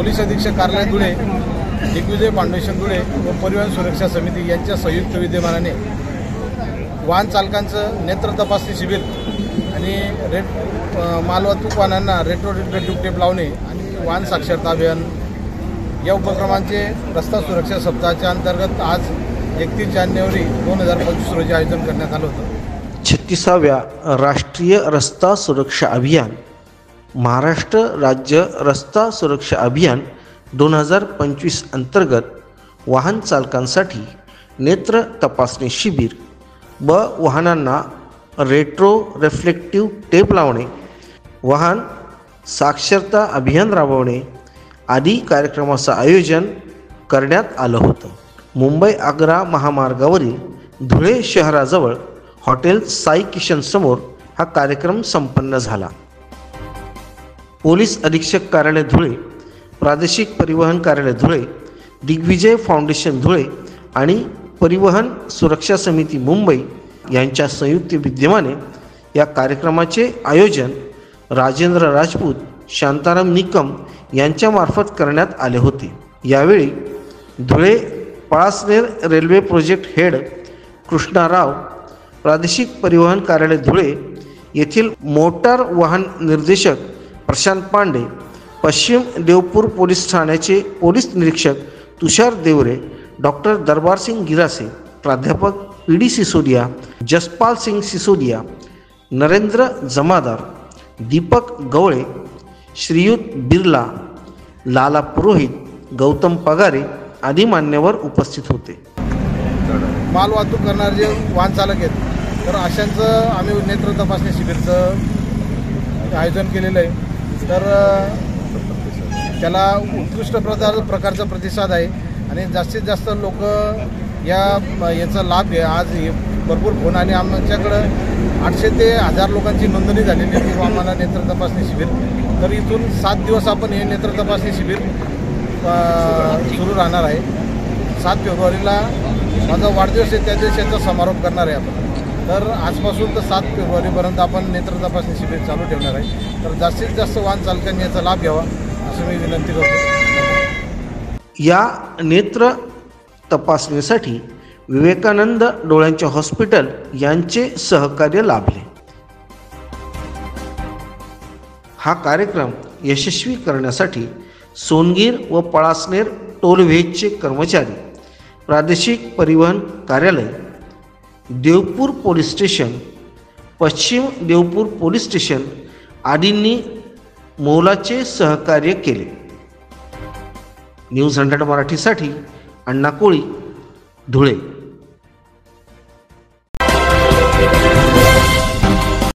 Police अधीक्षक कार्यालय Dhule, Digvijay foundation Dhule व परिवहन सुरक्षा समिती यांच्या संयुक्त विद्यमानाने वाहन चालकांचं नेत्र तपासणी शिबिर आणि मालवाहतूक वाहनांना रेट्रो रिफ्लेक्टिव्ह टेप लावणे आणि वाहन साक्षरता अभियान या उपक्रमांचे रस्ता सुरक्षा सप्ताहाच्या अंतर्गत आज 31 जानेवारी 2025 रोजी आयोजन करण्यात आलं होतं। 36व्या राष्ट्रीय रस्ता सुरक्षा अभियान महाराष्ट्र राज्य रस्ता सुरक्षा अभियान 2025 अंतर्गत वाहन चालकांसाठी नेत्र तपासणी शिबिर व वाहनांना रेट्रो रिफ्लेक्टिव्ह टेप लावणे, वाहन साक्षरता अभियान राबवणे आदी कार्यक्रमाचं आयोजन करण्यात आलं होतं। मुंबई आग्रा महामार्गावरील धुळे शहराजवळ हॉटेल साई किशन समोर हा कार्यक्रम संपन्न झाला। पोलीस अधीक्षक कार्यालय धुळे, प्रादेशिक परिवहन कार्यालय धुळे, दिग्विजय फाउंडेशन धुळे आणि परिवहन सुरक्षा समिती मुंबई यांच्या संयुक्त विद्यमाने या कार्यक्रमाचे आयोजन राजेंद्र राजपूत, शांताराम निकम यांच्यामार्फत करण्यात आले होते। यावेळी Dhule Palasner railway project head Krishna Rao, प्रादेशिक परिवहन कार्यालय धुळे येथील मोटार वाहन निर्देशक प्रशांत पांडे, पश्चिम देवपूर पोलीस ठाण्याचे पोलीस निरीक्षक तुषार देवरे, डॉक्टर दरबार सिंग गिरासे, प्राध्यापक PD सिसोदिया, जसपाल सिंग सिसोदिया, नरेंद्र जमादार, दीपक गवळे, श्रीयुत बिर्ला, लाला पुरोहित, गौतम पगारे आदी मान्यवर उपस्थित होते। माल वाहतूक करणारे जे वाहन चालक आहेत तर अशांचं आम्ही नेत्र तपासणी शिबिरचं आयोजन केलेलं आहे। तर त्याला उत्कृष्ट प्रकारचा प्रतिसाद आहे आणि जास्तीत जास्त लोक याचा लाभ घ्या। आज भरपूर फोन आले आमच्याकडं, 800 ते 1000 लोकांची नोंदणी झालेली आहे आम्हाला नेत्र तपासणी शिबिर। तर इथून 7 दिवस आपण हे नेत्र तपासणी शिबिर सुरू राहणार आहे। 7 फेब्रुवारीला माझा वाढदिवस आहे, त्या दिवशी याचा समारोप करणार आहे आपण। तर आजपासून तर 7 फेब्रुवारीपर्यंत आपण नेत्र तपासणी शिबिर चालू ठेवणार आहे। तर जास्तीत जास्त वाहन चालकांनी याचा लाभ घ्यावा असं मी विनंती करतो। या नेत्र तपासणीसाठी विवेकानंद डोळ्यांचे हॉस्पिटल यांचे सहकार्य लाभले। हा कार्यक्रम यशस्वी करण्यासाठी सोनगीर व पळासनेर टोलवेजचे कर्मचारी, प्रादेशिक परिवहन कार्यालय, देवपूर पोलीस स्टेशन, पश्चिम देवपूर पोलीस स्टेशन आदींनी मोलाचे सहकार्य केले। न्यूज 100 मराठीसाठी अण्णा कोळी, धुळे।